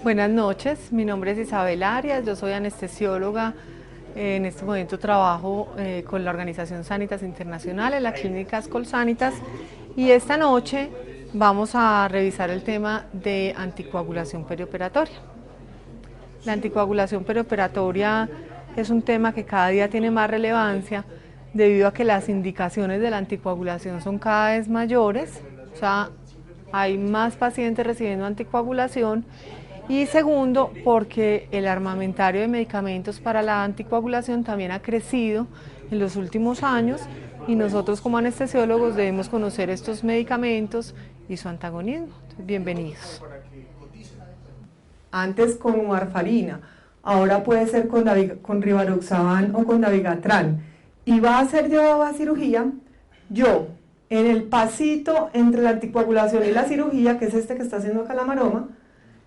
Buenas noches, mi nombre es Isabel Arias, yo soy anestesióloga. En este momento trabajo con la organización Sanitas Internacional en la clínica Colsanitas y esta noche vamos a revisar el tema de anticoagulación perioperatoria. La anticoagulación perioperatoria es un tema que cada día tiene más relevancia debido a que las indicaciones de la anticoagulación son cada vez mayores, o sea, hay más pacientes recibiendo anticoagulación. Y segundo, porque el armamentario de medicamentos para la anticoagulación también ha crecido en los últimos años y nosotros como anestesiólogos debemos conocer estos medicamentos y su antagonismo. Entonces, bienvenidos. Antes con warfarina, ahora puede ser con rivaroxaban o con dabigatran, y va a ser llevado a cirugía. Yo, en el pasito entre la anticoagulación y la cirugía, que es este que está haciendo acá la maroma,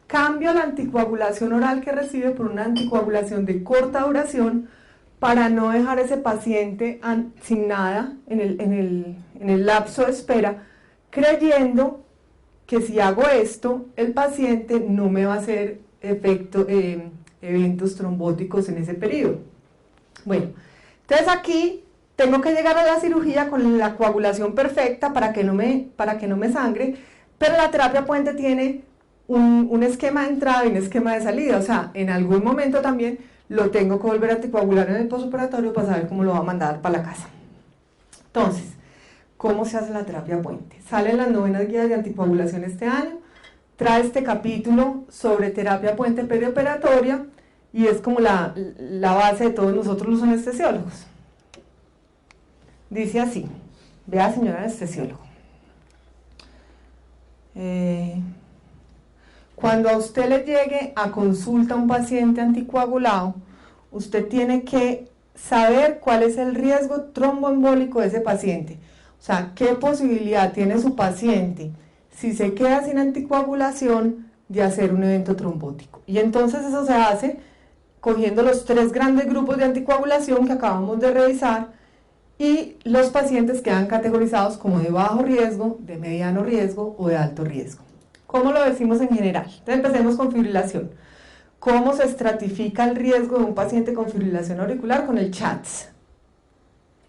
cambio la anticoagulación oral que recibe por una anticoagulación de corta duración para no dejar ese paciente sin nada en el lapso de espera, creyendo que si hago esto, el paciente no me va a hacer eventos trombóticos en ese periodo. Bueno, entonces aquí tengo que llegar a la cirugía con la coagulación perfecta para que no me sangre, pero la terapia puente tiene un esquema de entrada y un esquema de salida, o sea, en algún momento también lo tengo que volver a anticoagular en el postoperatorio para saber cómo lo va a mandar para la casa. Entonces, ¿cómo se hace la terapia puente? Salen las novenas guías de anticoagulación este año, trae este capítulo sobre terapia puente perioperatoria y es como la base de todos nosotros los anestesiólogos. Dice así, vea señora anestesiólogo. Cuando a usted le llegue a consulta un paciente anticoagulado, usted tiene que saber cuál es el riesgo tromboembólico de ese paciente. O sea, qué posibilidad tiene su paciente, si se queda sin anticoagulación, de hacer un evento trombótico. Y entonces eso se hace cogiendo los 3 grandes grupos de anticoagulación que acabamos de revisar y los pacientes quedan categorizados como de bajo riesgo, de mediano riesgo o de alto riesgo. ¿Cómo lo decimos en general? Entonces empecemos con fibrilación. ¿Cómo se estratifica el riesgo de un paciente con fibrilación auricular? Con el CHATS.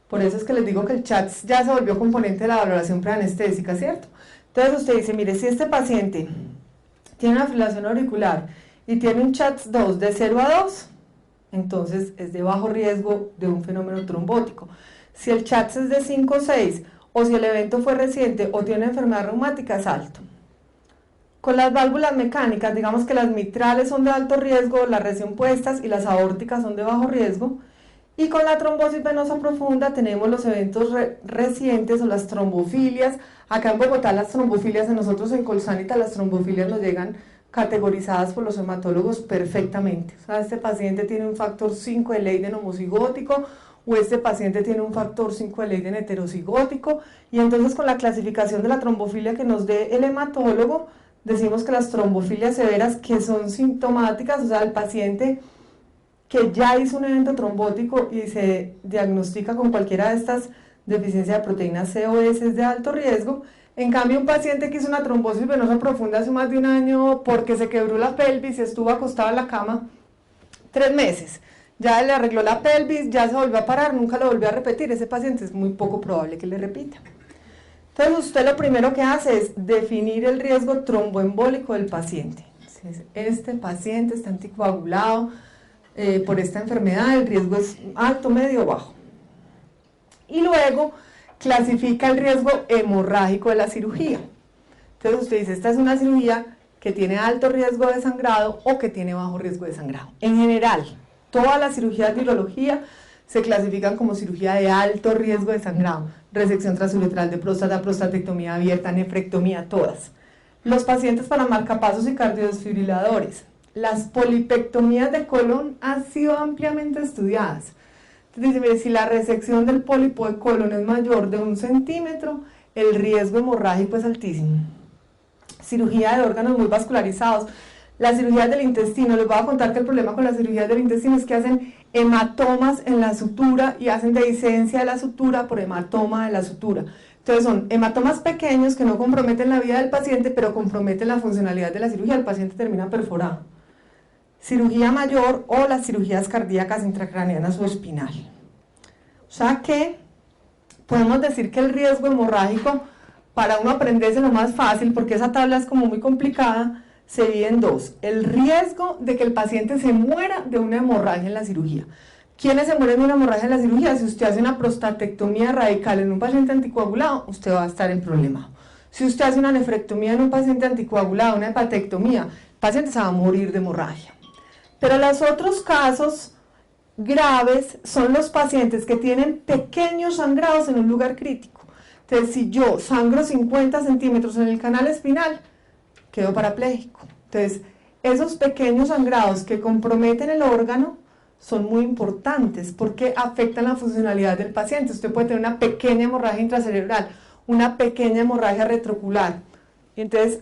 Por eso es que les digo que el CHATS ya se volvió componente de la valoración preanestésica, ¿cierto? Entonces usted dice, mire, si este paciente tiene una fibrilación auricular y tiene un CHATS 2 de 0 a 2, entonces es de bajo riesgo de un fenómeno trombótico. Si el CHATS es de 5 o 6, o si el evento fue reciente o tiene enfermedad reumática, es alto. Con las válvulas mecánicas, digamos que las mitrales son de alto riesgo, las recién puestas, y las aórticas son de bajo riesgo. Y con la trombosis venosa profunda tenemos los eventos recientes o las trombofilias. Acá en Bogotá las trombofilias, a nosotros en Colsanitas las trombofilias nos llegan categorizadas por los hematólogos perfectamente. O sea, este paciente tiene un factor 5 de Leiden homocigótico, o este paciente tiene un factor 5 de Leiden heterocigótico, y entonces con la clasificación de la trombofilia que nos dé el hematólogo, decimos que las trombofilias severas que son sintomáticas, o sea, el paciente que ya hizo un evento trombótico y se diagnostica con cualquiera de estas deficiencias de proteína C o S es de alto riesgo. En cambio, un paciente que hizo una trombosis venosa profunda hace más de un año porque se quebró la pelvis y estuvo acostado en la cama 3 meses, ya le arregló la pelvis, ya se volvió a parar, nunca lo volvió a repetir, ese paciente es muy poco probable que le repita. Entonces usted lo primero que hace es definir el riesgo tromboembólico del paciente. Entonces, este paciente está anticoagulado por esta enfermedad, el riesgo es alto, medio o bajo. Y luego clasifica el riesgo hemorrágico de la cirugía. Entonces usted dice, esta es una cirugía que tiene alto riesgo de sangrado o que tiene bajo riesgo de sangrado. En general, todas las cirugías de urología se clasifican como cirugía de alto riesgo de sangrado, resección transuretral de próstata, prostatectomía abierta, nefrectomía, todas. Los pacientes para marcapasos y cardiodesfibriladores, las polipectomías de colon han sido ampliamente estudiadas. Entonces dice, mire, si la resección del pólipo de colon es mayor de 1 centímetro, el riesgo hemorrágico es altísimo. Cirugía de órganos muy vascularizados, las cirugías del intestino, les voy a contar que el problema con las cirugías del intestino es que hacen hematomas en la sutura y hacen dehiscencia de la sutura por hematoma de la sutura. Entonces son hematomas pequeños que no comprometen la vida del paciente, pero comprometen la funcionalidad de la cirugía, el paciente termina perforado. cirugía mayor o las cirugías cardíacas intracraneanas o espinal. O sea que podemos decir que el riesgo hemorrágico, para uno aprenderse lo más fácil, porque esa tabla es como muy complicada, se divide en dos: el riesgo de que el paciente se muera de una hemorragia en la cirugía. ¿Quiénes se mueren de una hemorragia en la cirugía? Si usted hace una prostatectomía radical en un paciente anticoagulado, usted va a estar en problema. Si usted hace una nefrectomía en un paciente anticoagulado, una hepatectomía, el paciente se va a morir de hemorragia. Pero los otros casos graves son los pacientes que tienen pequeños sangrados en un lugar crítico. Entonces, si yo sangro 50 centímetros en el canal espinal, quedo parapléjico. Entonces, esos pequeños sangrados que comprometen el órgano son muy importantes porque afectan la funcionalidad del paciente. Usted puede tener una pequeña hemorragia intracerebral, una pequeña hemorragia retroocular. Entonces,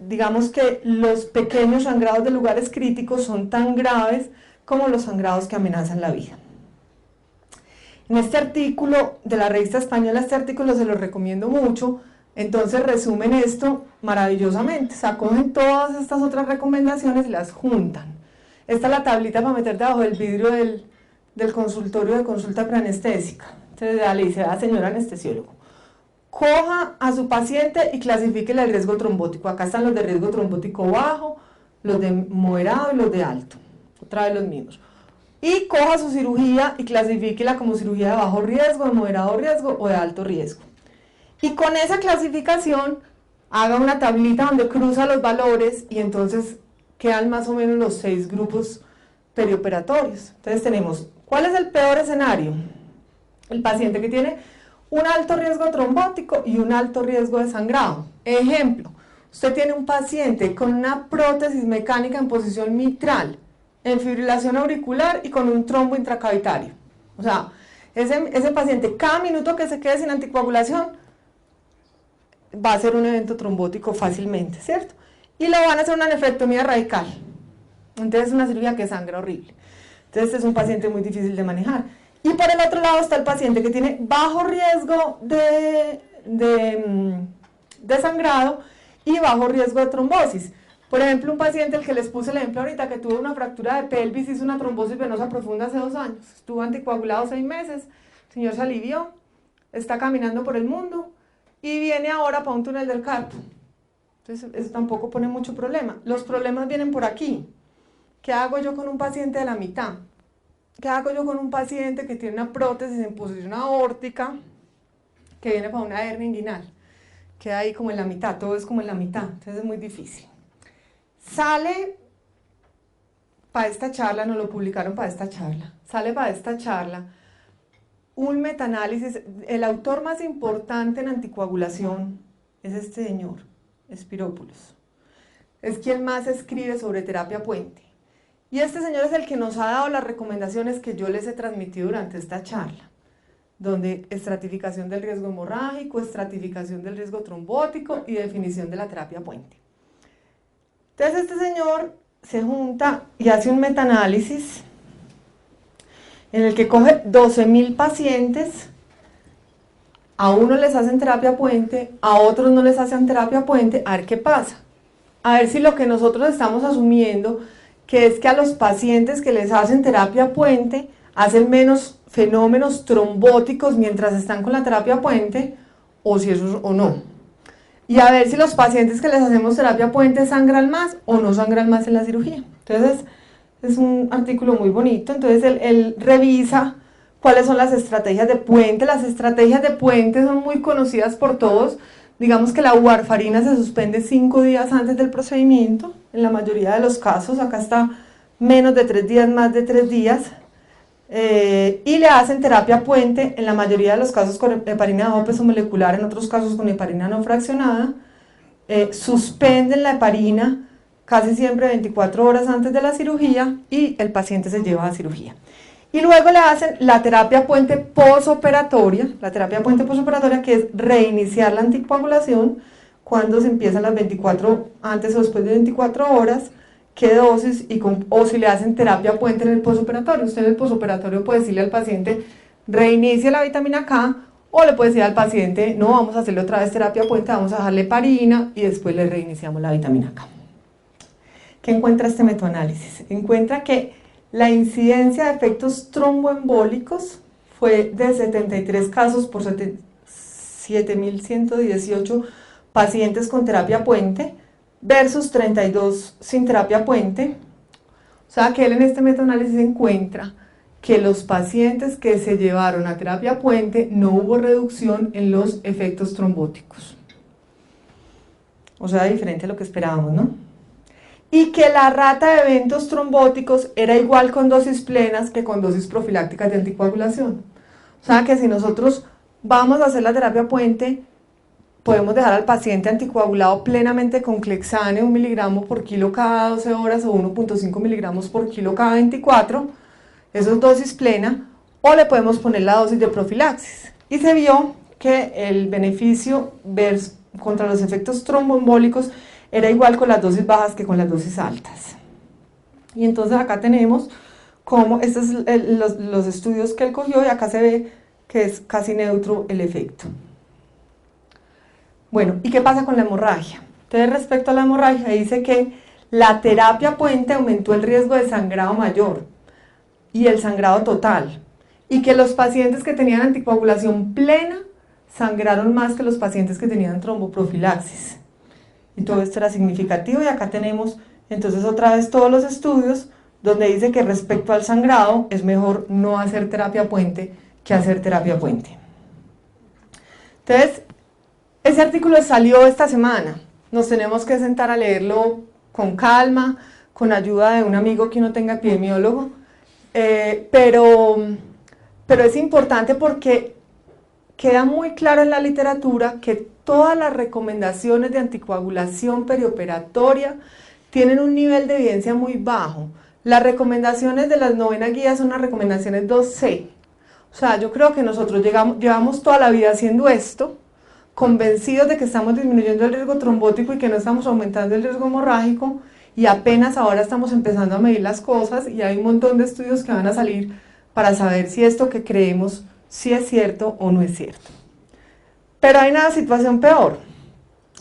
digamos que los pequeños sangrados de lugares críticos son tan graves como los sangrados que amenazan la vida. En este artículo de la revista española, este artículo se lo recomiendo mucho. Entonces resumen esto maravillosamente, o sea, cogen todas estas otras recomendaciones y las juntan. Esta es la tablita para meter debajo del vidrio del consultorio de consulta preanestésica. Entonces le dice a la señora anestesiólogo: coja a su paciente y clasifíquele el riesgo trombótico. Acá están los de riesgo trombótico bajo, los de moderado y los de alto. Otra vez los mismos. Y coja su cirugía y clasifíquela como cirugía de bajo riesgo, de moderado riesgo o de alto riesgo. Y con esa clasificación haga una tablita donde cruza los valores y entonces quedan más o menos los 6 grupos perioperatorios. Entonces tenemos, ¿cuál es el peor escenario? El paciente que tiene un alto riesgo trombótico y un alto riesgo de sangrado. Ejemplo, usted tiene un paciente con una prótesis mecánica en posición mitral, en fibrilación auricular y con un trombo intracavitario. O sea, ese paciente, cada minuto que se quede sin anticoagulación, va a ser un evento trombótico fácilmente, ¿cierto? Y le van a hacer una nefrectomía radical. Entonces es una cirugía que sangra horrible. Entonces este es un paciente muy difícil de manejar. Y por el otro lado está el paciente que tiene bajo riesgo de sangrado y bajo riesgo de trombosis. Por ejemplo, un paciente, el que les puse el ejemplo ahorita, que tuvo una fractura de pelvis, hizo una trombosis venosa profunda hace 2 años. Estuvo anticoagulado 6 meses, el señor se alivió, está caminando por el mundo y viene ahora para un túnel del carpo. Entonces eso tampoco pone mucho problema. Los problemas vienen por aquí. ¿Qué hago yo con un paciente de la mitad? ¿Qué hago yo con un paciente que tiene una prótesis en posición aórtica, que viene para una hernia inguinal? Queda ahí como en la mitad, todo es como en la mitad, entonces es muy difícil. Sale para esta charla, nos lo publicaron para esta charla, sale para esta charla un metaanálisis. El autor más importante en anticoagulación es este señor, Spiropoulos. Es quien más escribe sobre terapia puente. Y este señor es el que nos ha dado las recomendaciones que yo les he transmitido durante esta charla, donde estratificación del riesgo hemorrágico, estratificación del riesgo trombótico y definición de la terapia puente. Entonces este señor se junta y hace un metaanálisis en el que coge 12.000 pacientes, a unos les hacen terapia puente, a otros no les hacen terapia puente, a ver qué pasa. A ver si lo que nosotros estamos asumiendo, que es que a los pacientes que les hacen terapia puente hacen menos fenómenos trombóticos mientras están con la terapia puente, o si eso o no. Y a ver si los pacientes que les hacemos terapia puente sangran más o no sangran más en la cirugía. Entonces es un artículo muy bonito. Entonces él revisa cuáles son las estrategias de puente. Las estrategias de puente son muy conocidas por todos. Digamos que la warfarina se suspende 5 días antes del procedimiento, en la mayoría de los casos. Acá está menos de 3 días, más de 3 días. Y le hacen terapia puente, en la mayoría de los casos con heparina de bajo peso molecular, en otros casos con heparina no fraccionada. Suspenden la heparina casi siempre 24 horas antes de la cirugía y el paciente se lleva a cirugía. Y luego le hacen la terapia puente posoperatoria, que es reiniciar la anticoagulación cuando se empiezan las 24, antes o después de 24 horas, qué dosis, o si le hacen terapia puente en el posoperatorio. Usted en el posoperatorio puede decirle al paciente, reinicie la vitamina K, o le puede decir al paciente, no, vamos a hacerle otra vez terapia puente, vamos a dejarle heparina y después le reiniciamos la vitamina K. ¿Qué encuentra este metaanálisis? Encuentra que la incidencia de efectos tromboembólicos fue de 73 casos por 7.118 pacientes con terapia puente versus 32 sin terapia puente. O sea que él en este metaanálisis encuentra que los pacientes que se llevaron a terapia puente no hubo reducción en los efectos trombóticos. O sea, diferente a lo que esperábamos, ¿no? Y que la rata de eventos trombóticos era igual con dosis plenas que con dosis profilácticas de anticoagulación. O sea que si nosotros vamos a hacer la terapia puente, podemos dejar al paciente anticoagulado plenamente con Clexane 1 miligramo por kilo cada 12 horas o 1.5 miligramos por kilo cada 24, eso es dosis plena, o le podemos poner la dosis de profilaxis. Y se vio que el beneficio contra los efectos tromboembólicos era igual con las dosis bajas que con las dosis altas. Y entonces acá tenemos como estos son los estudios que él cogió y acá se ve que es casi neutro el efecto. Bueno, ¿y qué pasa con la hemorragia? Entonces, respecto a la hemorragia, dice que la terapia puente aumentó el riesgo de sangrado mayor y el sangrado total, y que los pacientes que tenían anticoagulación plena sangraron más que los pacientes que tenían tromboprofilaxis. Y todo esto era significativo, y acá tenemos entonces otra vez todos los estudios donde dice que respecto al sangrado es mejor no hacer terapia puente que hacer terapia puente. Entonces, ese artículo salió esta semana, nos tenemos que sentar a leerlo con calma, con ayuda de un amigo que no tenga epidemiólogo, pero es importante porque queda muy claro en la literatura que todas las recomendaciones de anticoagulación perioperatoria tienen un nivel de evidencia muy bajo. Las recomendaciones de las 9 guías son las recomendaciones 2C. O sea, yo creo que nosotros llevamos toda la vida haciendo esto, convencidos de que estamos disminuyendo el riesgo trombótico y que no estamos aumentando el riesgo hemorrágico, y apenas ahora estamos empezando a medir las cosas, y hay un montón de estudios que van a salir para saber si esto que creemos si es cierto o no es cierto. Pero hay una situación peor.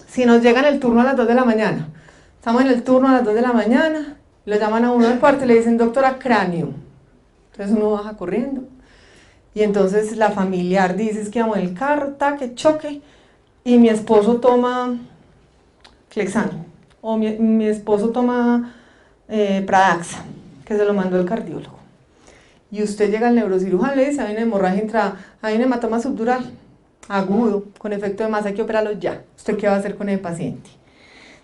Si nos llega en el turno a las 2 de la mañana, estamos en el turno a las 2 de la mañana, lo llaman a uno del cuarto y le dicen, doctora, cráneo. Entonces uno baja corriendo, y entonces la familiar dice, es que vamos en el carro, que choque, y mi esposo toma Clexane, o mi esposo toma Pradaxa, que se lo mandó el cardiólogo. Y usted llega al neurocirujano y le dice, hay una hemorragia hay un hematoma subdural agudo, con efecto de masa, hay que operarlo ya. ¿Usted qué va a hacer con el paciente?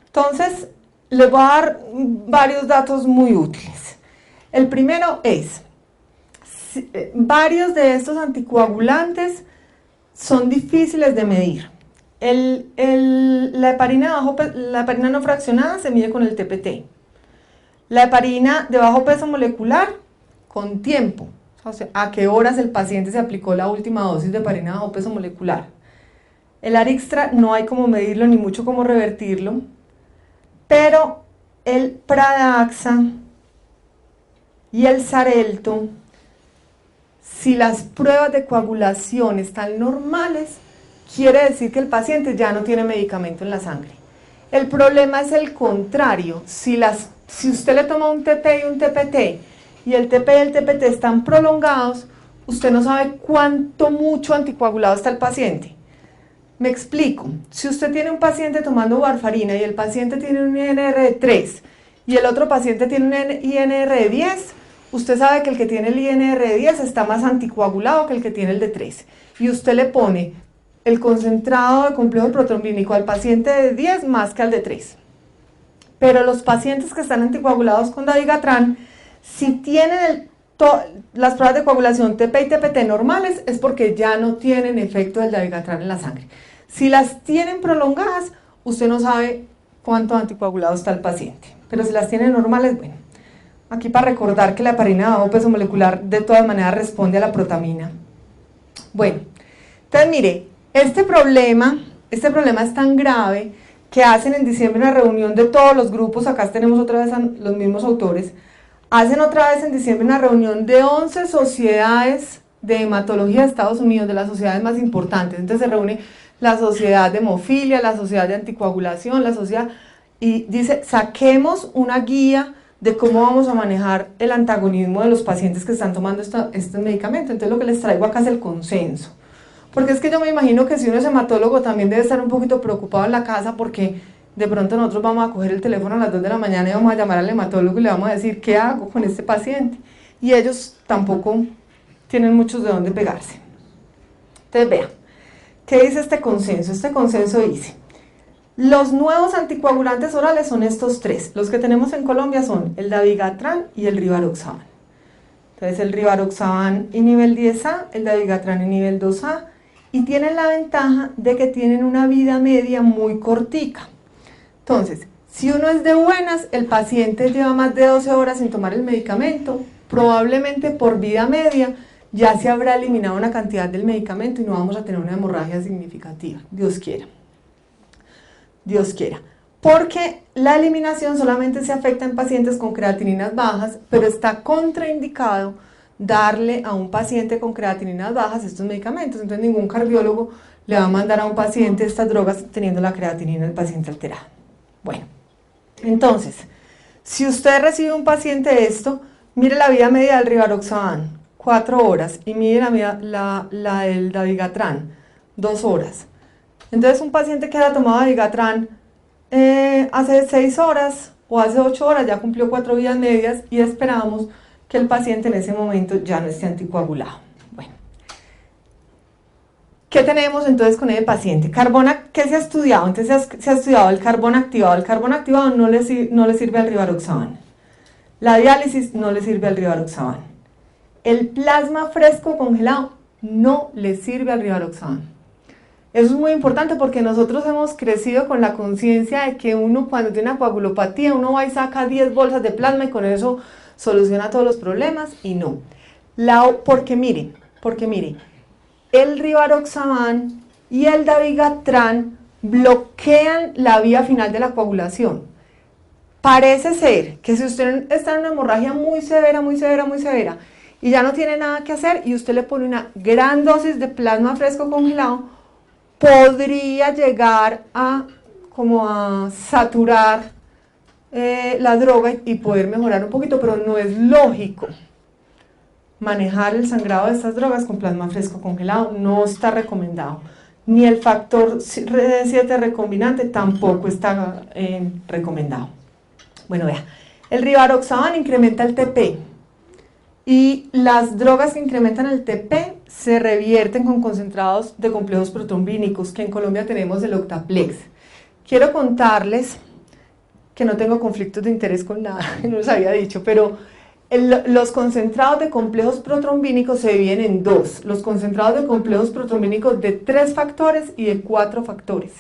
Entonces, les voy a dar varios datos muy útiles. El primero es, varios de estos anticoagulantes son difíciles de medir. La heparina no fraccionada se mide con el TPT. La heparina de bajo peso molecular con tiempo, o sea, a qué horas el paciente se aplicó la última dosis de heparina de bajo peso molecular. El Arixtra no hay cómo medirlo ni mucho cómo revertirlo, pero el Pradaxa y el Xarelto, si las pruebas de coagulación están normales, quiere decir que el paciente ya no tiene medicamento en la sangre. El problema es el contrario. Si usted le toma un TP y un TPT, y el TP y el TPT están prolongados, usted no sabe mucho anticoagulado está el paciente. Me explico. Si usted tiene un paciente tomando warfarina y el paciente tiene un INR de 3 y el otro paciente tiene un INR de 10, usted sabe que el que tiene el INR de 10 está más anticoagulado que el que tiene el de 3. Y usted le pone el concentrado de complejo protrombínico al paciente de 10 más que al de 3. Pero los pacientes que están anticoagulados con dabigatran, si tienen las pruebas de coagulación TP y TPT normales, es porque ya no tienen efecto del dabigatran en la sangre. Si las tienen prolongadas, usted no sabe cuánto anticoagulado está el paciente. Pero si las tiene normales, bueno. Aquí para recordar que la heparina de bajo peso molecular de todas maneras responde a la protamina. Bueno, entonces mire, este problema es tan grave que hacen en diciembre una reunión de todos los grupos, acá tenemos otra vez a los mismos autores, hacen otra vez en diciembre una reunión de 11 sociedades de hematología de Estados Unidos, de las sociedades más importantes. Entonces se reúne la sociedad de hemofilia, la sociedad de anticoagulación, la sociedad, y dice, saquemos una guía de cómo vamos a manejar el antagonismo de los pacientes que están tomando este medicamento. Entonces lo que les traigo acá es el consenso. Porque es que yo me imagino que si uno es hematólogo también debe estar un poquito preocupado en la casa porque de pronto nosotros vamos a coger el teléfono a las 2 de la mañana y vamos a llamar al hematólogo y le vamos a decir, ¿qué hago con este paciente? Y ellos tampoco tienen muchos de dónde pegarse. Entonces vean, ¿qué dice este consenso? Este consenso dice, los nuevos anticoagulantes orales son estos tres. Los que tenemos en Colombia son el dabigatran y el rivaroxaban. Entonces el rivaroxaban y nivel 10A, el dabigatran y nivel 2A, y tienen la ventaja de que tienen una vida media muy cortica. Entonces, si uno es de buenas, el paciente lleva más de 12 horas sin tomar el medicamento, probablemente por vida media ya se habrá eliminado una cantidad del medicamento y no vamos a tener una hemorragia significativa, Dios quiera. Dios quiera. Porque la eliminación solamente se afecta en pacientes con creatininas bajas, pero está contraindicado darle a un paciente con creatininas bajas estos medicamentos. Entonces ningún cardiólogo le va a mandar a un paciente estas drogas teniendo la creatinina del paciente alterada. Bueno, entonces, si usted recibe un paciente esto, mire la vida media del rivaroxaban, 4 horas, y mire la del dabigatran, 2 horas. Entonces un paciente que haya tomado dabigatran hace 6 horas o hace 8 horas ya cumplió 4 vidas medias y esperamos que el paciente en ese momento ya no esté anticoagulado. Bueno, ¿qué tenemos entonces con el paciente? ¿Qué se ha estudiado? Entonces se ha estudiado el carbón activado. El carbón activado no le sirve al rivaroxaban. La diálisis no le sirve al rivaroxaban. El plasma fresco congelado no le sirve al rivaroxaban. Eso es muy importante porque nosotros hemos crecido con la conciencia de que uno cuando tiene una coagulopatía, uno va y saca 10 bolsas de plasma y con eso soluciona todos los problemas, y no. Porque mire, el rivaroxaban y el dabigatran bloquean la vía final de la coagulación. Parece ser que si usted está en una hemorragia muy severa, y ya no tiene nada que hacer, y usted le pone una gran dosis de plasma fresco congelado, podría llegar a saturar la droga y poder mejorar un poquito, pero no es lógico manejar el sangrado de estas drogas con plasma fresco congelado, no está recomendado. Ni el factor 7 recombinante tampoco está recomendado. Bueno, vea, el rivaroxaban incrementa el TP y las drogas que incrementan el TP se revierten con concentrados de complejos protrombínicos, que en Colombia tenemos el Octaplex. Quiero contarles que no tengo conflictos de interés con nada, no les había dicho, pero los concentrados de complejos protrombínicos se dividen en dos: los concentrados de complejos protrombínicos de 3 factores y de 4 factores.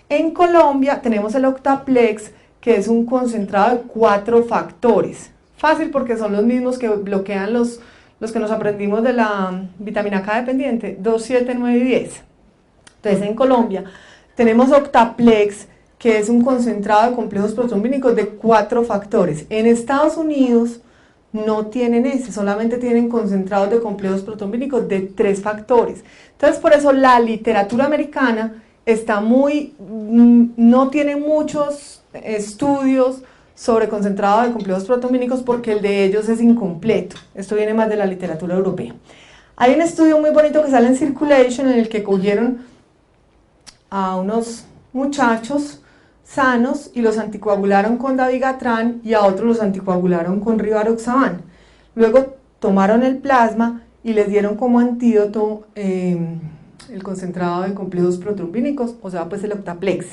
En Colombia tenemos el Octaplex, que es un concentrado de 4 factores. Fácil porque son los mismos que bloquean los que nos aprendimos de la vitamina K dependiente, 2, 7, 9 y 10. Entonces en Colombia tenemos Octaplex, que es un concentrado de complejos protrombínicos de 4 factores. En Estados Unidos no tienen ese, solamente tienen concentrados de complejos protrombínicos de 3 factores. Entonces por eso la literatura americana está no tiene muchos estudios sobre concentrado de complejos protrombínicos porque el de ellos es incompleto. Esto viene más de la literatura europea. Hay un estudio muy bonito que sale en Circulation en el que cogieron a unos muchachos sanos y los anticoagularon con dabigatran y a otros los anticoagularon con rivaroxaban. Luego tomaron el plasma y les dieron como antídoto el concentrado de complejos protrombínicos, o sea, pues el Octaplex.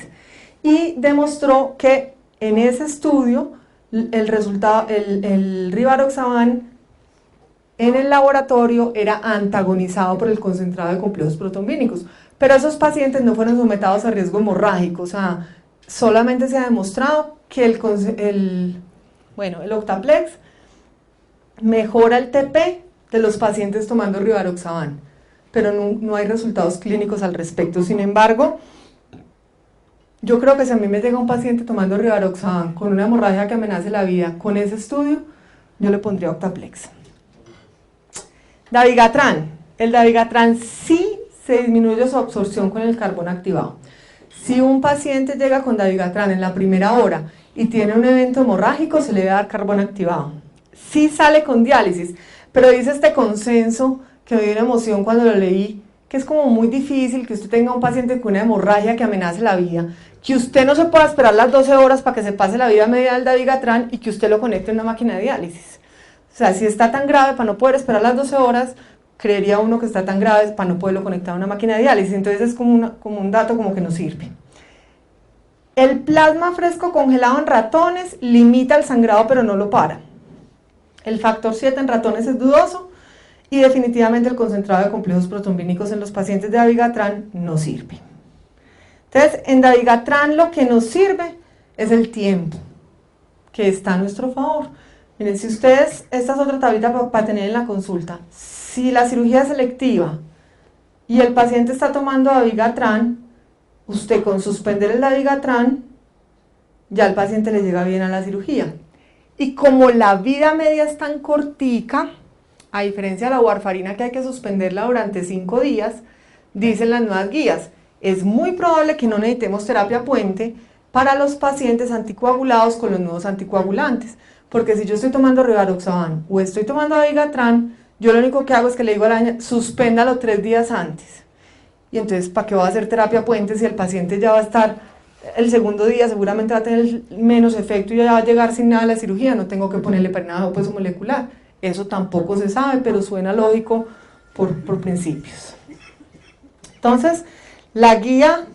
Y demostró que en ese estudio el rivaroxaban en el laboratorio era antagonizado por el concentrado de complejos protrombínicos, pero esos pacientes no fueron sometidos a riesgo hemorrágico, o sea, solamente se ha demostrado que el Octaplex mejora el TP de los pacientes tomando rivaroxaban, pero no hay resultados clínicos al respecto. Sin embargo, yo creo que si a mí me llega un paciente tomando rivaroxaban con una hemorragia que amenace la vida, con ese estudio, yo le pondría Octaplex. Dabigatran. El dabigatran sí se disminuye su absorción con el carbón activado. Si un paciente llega con dabigatran en la primera hora y tiene un evento hemorrágico, se le debe dar carbón activado. Sí sale con diálisis, pero dice este consenso que me dio una emoción cuando lo leí, que es como muy difícil que usted tenga un paciente con una hemorragia que amenace la vida, que usted no se pueda esperar las 12 horas para que se pase la vida media del dabigatran y que usted lo conecte en una máquina de diálisis. O sea, si está tan grave para no poder esperar las 12 horas, creería uno que está tan grave para no poderlo conectar a una máquina de diálisis. Entonces es como un dato como que no sirve. El plasma fresco congelado en ratones limita el sangrado pero no lo para. El factor 7 en ratones es dudoso y definitivamente el concentrado de complejos protrombínicos en los pacientes de dabigatran no sirve. Entonces, en dabigatran lo que nos sirve es el tiempo, que está a nuestro favor. Miren, si ustedes, esta es otra tablita para tener en la consulta, si la cirugía es selectiva y el paciente está tomando dabigatran, usted con suspender el dabigatran, ya el paciente le llega bien a la cirugía. Y como la vida media es tan cortica, a diferencia de la warfarina que hay que suspenderla durante 5 días, dicen las nuevas guías, es muy probable que no necesitemos terapia puente para los pacientes anticoagulados con los nuevos anticoagulantes. Porque si yo estoy tomando rivaroxaban o estoy tomando dabigatran, yo lo único que hago es que le digo a la niña, suspéndalo 3 días antes. Y entonces, ¿para qué va a hacer terapia puente si el paciente ya va a estar el segundo día, seguramente va a tener menos efecto y ya va a llegar sin nada a la cirugía? No tengo que ponerle heparina de peso molecular. Eso tampoco se sabe, pero suena lógico por principios. Entonces, la guía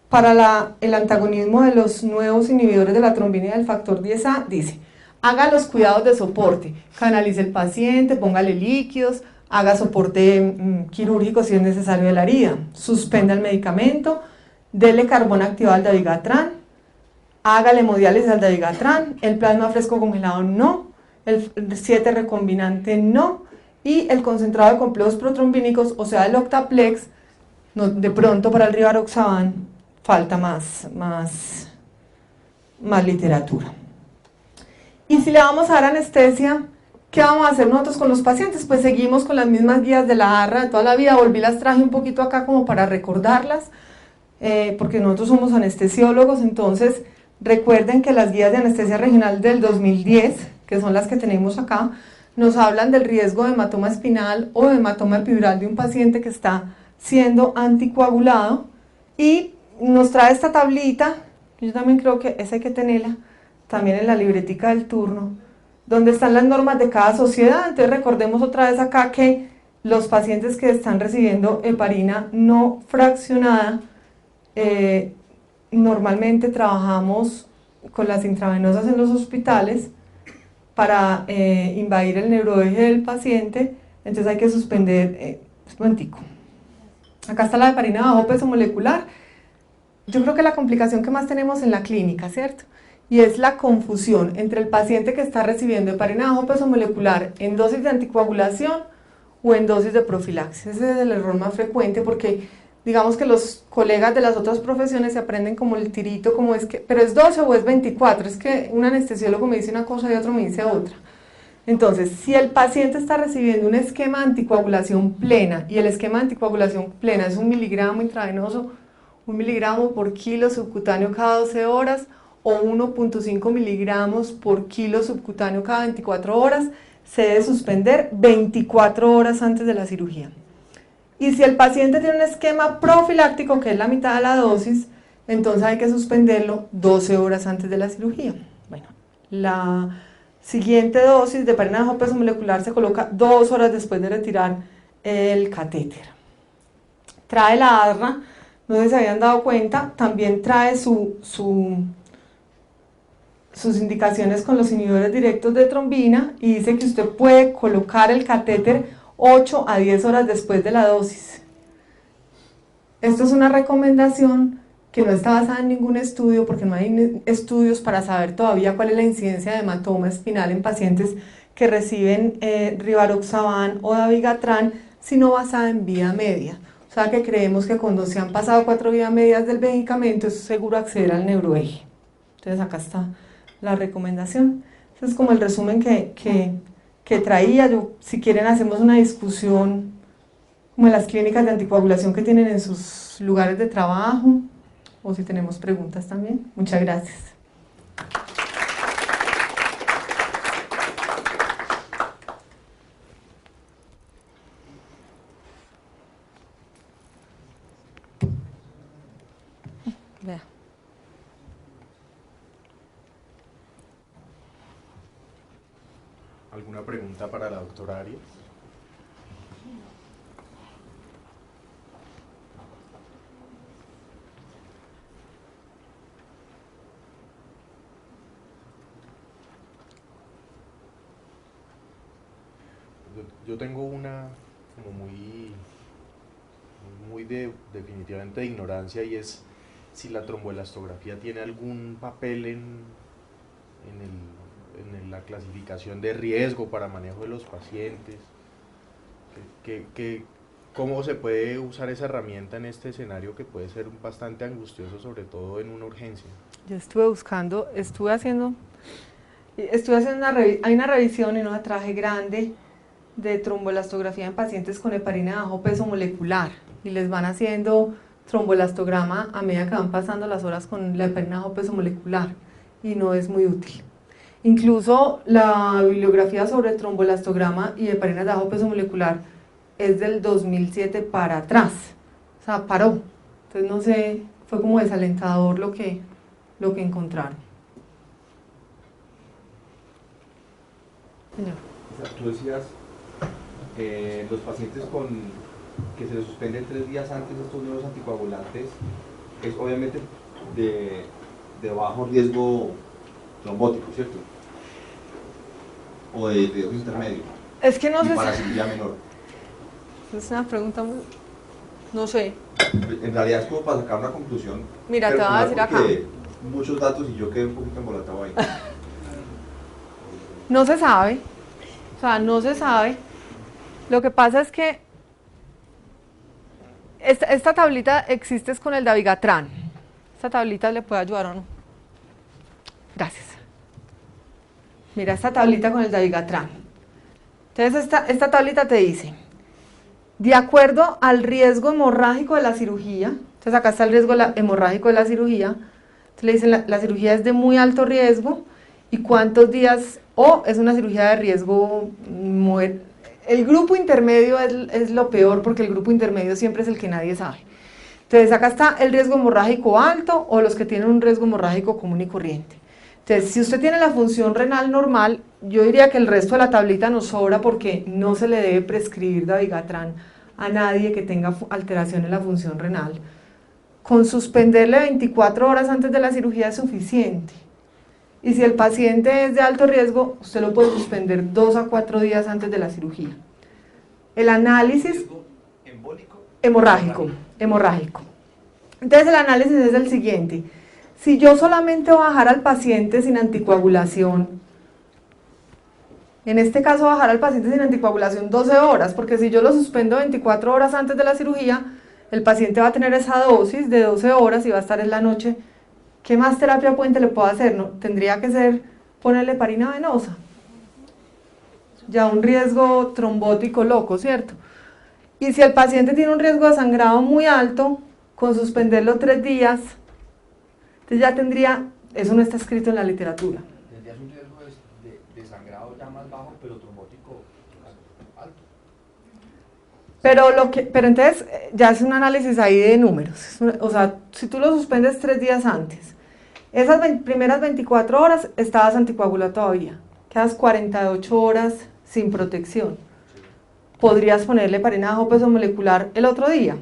para el antagonismo de los nuevos inhibidores de la trombina y del factor 10A dice, haga los cuidados de soporte, canalice el paciente, póngale líquidos, haga soporte quirúrgico si es necesario de la herida, suspenda el medicamento, dele carbón activado al dabigatran, hágale hemodiálisis al dabigatran, el plasma fresco congelado no, el 7 recombinante no, y el concentrado de complejos protrombínicos, o sea el octaplex, no, de pronto para el rivaroxaban falta más literatura. Y si le vamos a dar anestesia, ¿qué vamos a hacer nosotros con los pacientes? Pues seguimos con las mismas guías de la ARRA de toda la vida, las traje un poquito acá como para recordarlas, porque nosotros somos anestesiólogos, entonces recuerden que las guías de anestesia regional del 2010, que son las que tenemos acá, nos hablan del riesgo de hematoma espinal o de hematoma epidural de un paciente que está siendo anticoagulado, y nos trae esta tablita, yo también creo que esa hay que tenerla también en la libretica del turno, donde están las normas de cada sociedad. Entonces recordemos otra vez acá que los pacientes que están recibiendo heparina no fraccionada, normalmente trabajamos con las intravenosas en los hospitales para invadir el neuroeje del paciente, entonces hay que suspender, un momentico. Acá está la heparina bajo peso molecular. Yo creo que la complicación que más tenemos en la clínica, ¿cierto? Y es la confusión entre el paciente que está recibiendo heparina bajo peso molecular en dosis de anticoagulación o en dosis de profilaxis. Ese es el error más frecuente porque digamos que los colegas de las otras profesiones se aprenden como el tirito, como es que, pero es 12 o es 24, es que un anestesiólogo me dice una cosa y otro me dice otra. Entonces, si el paciente está recibiendo un esquema de anticoagulación plena y el esquema de anticoagulación plena es 1 miligramo intravenoso, 1 miligramo por kilo subcutáneo cada 12 horas o 1.5 miligramos por kilo subcutáneo cada 24 horas, se debe suspender 24 horas antes de la cirugía. Y si el paciente tiene un esquema profiláctico, que es la mitad de la dosis, entonces hay que suspenderlo 12 horas antes de la cirugía. Bueno, la siguiente dosis de heparina bajo peso molecular se coloca 2 horas después de retirar el catéter. Trae la ARRA, no sé si se habían dado cuenta, también trae sus indicaciones con los inhibidores directos de trombina y dice que usted puede colocar el catéter 8 a 10 horas después de la dosis. Esto es una recomendación que no está basada en ningún estudio porque no hay estudios para saber todavía cuál es la incidencia de hematoma espinal en pacientes que reciben rivaroxaban o dabigatran, sino basada en vida media. O sea que creemos que cuando se han pasado 4 vidas medias del medicamento es seguro acceder al neuroeje. Entonces acá está la recomendación. Ese es como el resumen que traía. Si quieren hacemos una discusión como en las clínicas de anticoagulación que tienen en sus lugares de trabajo. o si tenemos preguntas también. Muchas gracias. Vea. ¿Alguna pregunta para la doctora Arias? Yo tengo una como muy definitivamente de ignorancia, y es si la tromboelastografía tiene algún papel en la clasificación de riesgo para manejo de los pacientes. ¿Cómo se puede usar esa herramienta en este escenario que puede ser bastante angustioso, sobre todo en una urgencia? Yo estuve haciendo hay una revisión en un traje grande de tromboelastografía en pacientes con heparina de bajo peso molecular, y les van haciendo tromboelastograma a medida que van pasando las horas con la heparina de bajo peso molecular, y no es muy útil. Incluso la bibliografía sobre tromboelastograma y heparina de bajo peso molecular es del 2007 para atrás, o sea, paró. Entonces no sé, fue como desalentador lo que encontraron. Señor. Tú decías, los pacientes que se les suspenden 3 días antes estos nuevos anticoagulantes, es obviamente de bajo riesgo trombótico, ¿cierto? O de riesgo intermedio. Es que no sé para cirugía menor. Es una pregunta muy... no sé. En realidad es como para sacar una conclusión. Mira, te voy a decir acá. Muchos datos y yo quedé un poquito embolatado ahí. No se sabe. O sea, no se sabe. Lo que pasa es que esta tablita existe con el dabigatran. Esta tablita le puede ayudar o no. Gracias. Mira esta tablita con el dabigatran. Entonces esta tablita te dice, de acuerdo al riesgo hemorrágico de la cirugía, entonces acá está el riesgo hemorrágico de la cirugía, entonces le dicen la cirugía es de muy alto riesgo y cuántos días, o es una cirugía de riesgo, el grupo intermedio es lo peor, porque el grupo intermedio siempre es el que nadie sabe. Entonces acá está el riesgo hemorrágico alto o los que tienen un riesgo hemorrágico común y corriente. Entonces, si usted tiene la función renal normal, yo diría que el resto de la tablita nos sobra, porque no se le debe prescribir dabigatran a nadie que tenga alteración en la función renal. Con suspenderle 24 horas antes de la cirugía es suficiente. Y si el paciente es de alto riesgo, usted lo puede suspender 2 a 4 días antes de la cirugía. El análisis... ¿Embólico? Hemorrágico. Entonces el análisis es el siguiente. Si yo solamente voy a bajar al paciente sin anticoagulación, en este caso bajar al paciente sin anticoagulación 12 horas, porque si yo lo suspendo 24 horas antes de la cirugía, el paciente va a tener esa dosis de 12 horas y va a estar en la noche. ¿Qué más terapia puente le puedo hacer? No, tendría que ser ponerle heparina venosa. Ya un riesgo trombótico loco, ¿cierto? Y si el paciente tiene un riesgo de sangrado muy alto, con suspenderlo 3 días, entonces ya tendría, eso no está escrito en la literatura. Tendrías un riesgo de sangrado ya más bajo, pero trombótico alto. Pero entonces ya es un análisis ahí de números. O sea, si tú lo suspendes 3 días antes, esas primeras 24 horas estabas anticoagulado todavía, quedas 48 horas sin protección. Podrías ponerle heparina de bajo peso molecular el otro día.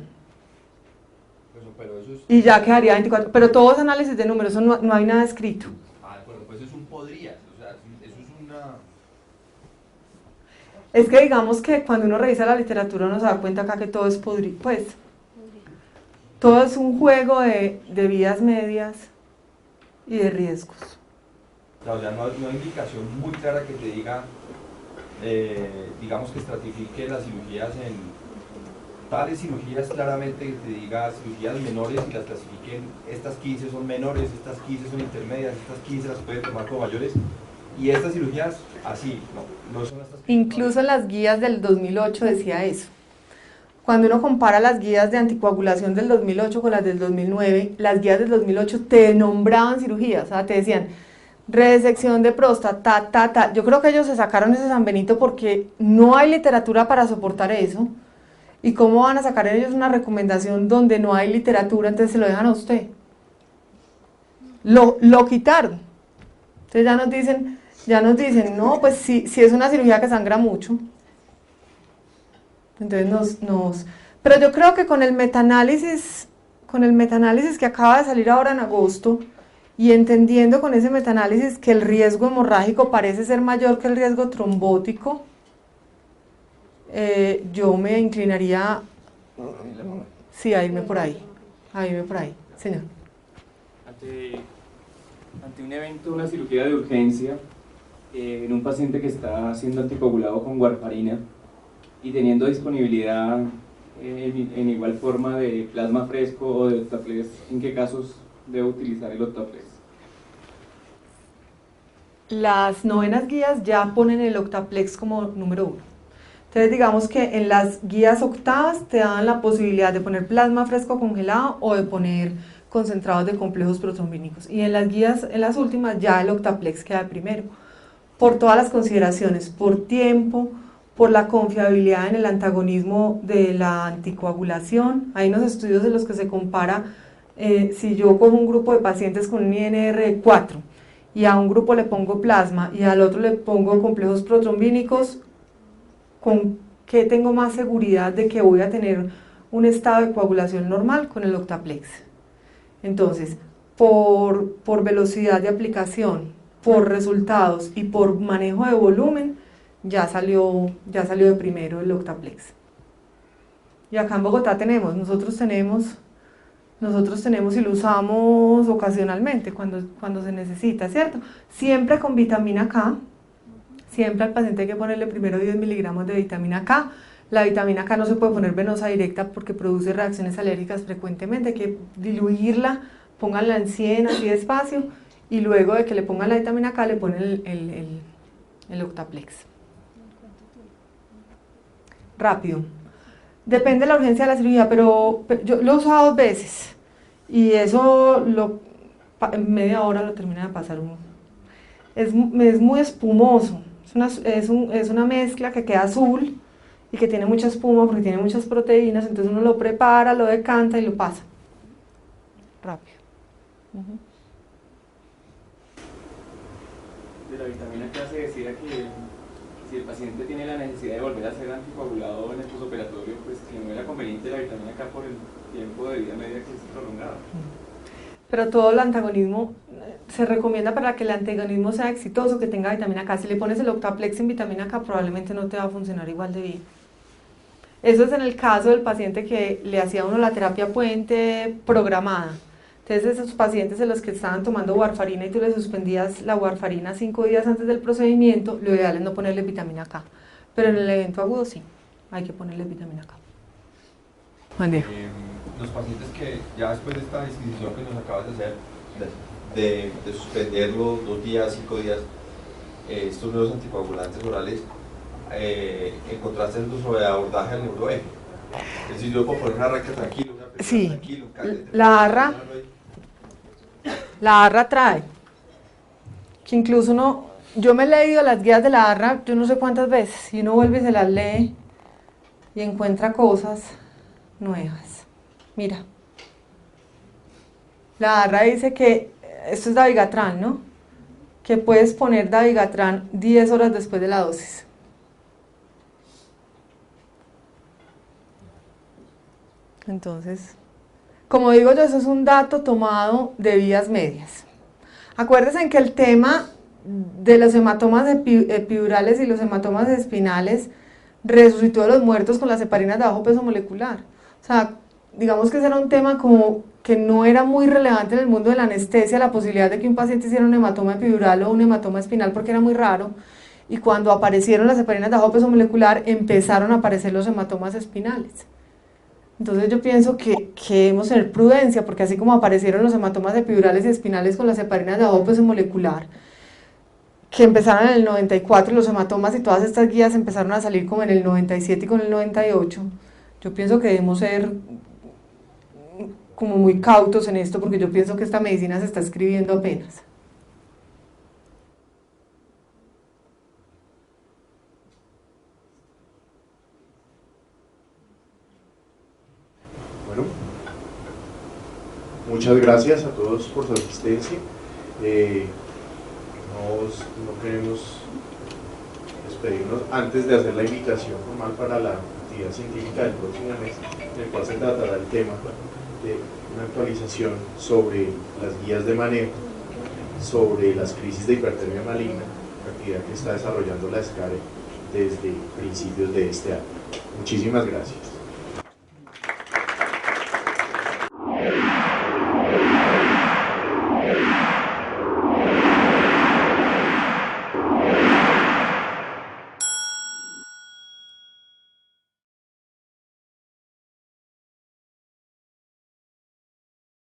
Pero eso es... Y ya quedaría 24, pero todo es análisis de números, eso no hay nada escrito. Bueno, pues es un podrías, o sea, eso es una... Es que digamos que cuando uno revisa la literatura uno se da cuenta acá que todo es pues, todo es un juego de vidas medias y de riesgos. O sea, no hay indicación muy clara que te diga, digamos que estratifique las cirugías en... Tales cirugías claramente que te diga cirugías menores y las clasifiquen, estas 15 son menores, estas 15 son intermedias, estas 15 las pueden tomar como mayores, y estas cirugías así, no son estas. Incluso en las guías del 2008 decía eso. cuando uno compara las guías de anticoagulación del 2008 con las del 2009, las guías del 2008 te nombraban cirugías, o sea, te decían resección de próstata, Yo creo que ellos se sacaron ese San Benito porque no hay literatura para soportar eso. ¿Y cómo van a sacar ellos una recomendación donde no hay literatura? Entonces se lo dejan a usted. Lo quitaron. Entonces ya nos dicen, no, pues si es una cirugía que sangra mucho. Entonces pero yo creo que con el metaanálisis que acaba de salir ahora en agosto, y entendiendo con ese metaanálisis que el riesgo hemorrágico parece ser mayor que el riesgo trombótico, yo me inclinaría, sí, a irme por ahí, señor. Ante un evento, una cirugía de urgencia, en un paciente que está siendo anticoagulado con warfarina y teniendo disponibilidad en igual forma de plasma fresco o de Octaplex, ¿en qué casos debo utilizar el Octaplex? Las novenas guías ya ponen el Octaplex como número 1. Entonces digamos que en las guías octavas te dan la posibilidad de poner plasma fresco congelado o de poner concentrados de complejos protrombínicos. Y en las últimas ya el Octaplex queda primero, por todas las consideraciones, por tiempo, por la confiabilidad en el antagonismo de la anticoagulación. Hay unos estudios en los que se compara si yo cojo un grupo de pacientes con un INR de 4 y a un grupo le pongo plasma y al otro le pongo complejos protrombínicos, ¿con qué tengo más seguridad de que voy a tener un estado de coagulación normal? Con el Octaplex. Entonces, por velocidad de aplicación, por resultados y por manejo de volumen, ya salió de primero el Octaplex. Y acá en Bogotá nosotros tenemos y lo usamos ocasionalmente cuando se necesita, ¿cierto? Siempre con vitamina K, siempre al paciente hay que ponerle primero 10 miligramos de vitamina K. La vitamina K no se puede poner venosa directa porque produce reacciones alérgicas frecuentemente, hay que diluirla, pónganla en 100 así despacio, y luego de que le pongan la vitamina K le ponen el Octaplex. Rápido. Depende de la urgencia de la cirugía, pero yo lo he usado 2 veces y eso en media hora lo termina de pasar uno. Es muy espumoso, es una mezcla que queda azul y que tiene mucha espuma porque tiene muchas proteínas, entonces uno lo prepara, lo decanta y lo pasa. Rápido. De la vitamina K se decía que si el paciente tiene la necesidad de volver a ser anticoagulado en el postoperatorio, pues que no era conveniente la vitamina K por el tiempo de vida media que es prolongado. Pero todo el antagonismo se recomienda para que el antagonismo sea exitoso, que tenga vitamina K. Si le pones el Octaplex sin vitamina K, probablemente no te va a funcionar igual de bien. Eso es en el caso del paciente que le hacía uno la terapia puente programada. Entonces esos pacientes en los que estaban tomando warfarina y tú le suspendías la warfarina 5 días antes del procedimiento, lo ideal es no ponerle vitamina K. Pero en el evento agudo sí, hay que ponerle vitamina K. Juan Diego. Los pacientes que ya después de esta disquisición que nos acabas de hacer, de suspenderlo 2 días, 5 días, estos nuevos anticoagulantes orales, encontraste el uso de abordaje al neuroeje. Es decir, yo puedo poner una raquia tranquilo, una persona sí, tranquilo, un catéter, la ARRA trae, que incluso yo me he leído las guías de la ARRA yo no sé cuántas veces, y uno vuelve y se las lee y encuentra cosas nuevas. Mira, la ARRA dice que, esto es dabigatran, ¿no? Que puedes poner dabigatran 10 horas después de la dosis. Entonces, como digo yo, eso es un dato tomado de vías medias. Acuérdense que el tema de los hematomas epidurales y los hematomas espinales resucitó de los muertos con las heparinas de bajo peso molecular. O sea, digamos que ese era un tema como que no era muy relevante en el mundo de la anestesia, la posibilidad de que un paciente hiciera un hematoma epidural o un hematoma espinal, porque era muy raro. Y cuando aparecieron las heparinas de bajo peso molecular, empezaron a aparecer los hematomas espinales. Entonces yo pienso que debemos tener prudencia, porque así como aparecieron los hematomas epidurales y espinales con las heparinas de bajo peso molecular, que empezaron en el 94, y los hematomas y todas estas guías empezaron a salir como en el 97 y con el 98, Yo pienso que debemos ser como muy cautos en esto, porque yo pienso que esta medicina se está escribiendo apenas. Bueno, muchas gracias a todos por su asistencia. No queremos despedirnos antes de hacer la invitación formal para la actividad científica del próximo mes, en el cual se tratará el tema de una actualización sobre las guías de manejo, sobre las crisis de hipertermia maligna, actividad que está desarrollando la SCARE desde principios de este año. Muchísimas gracias.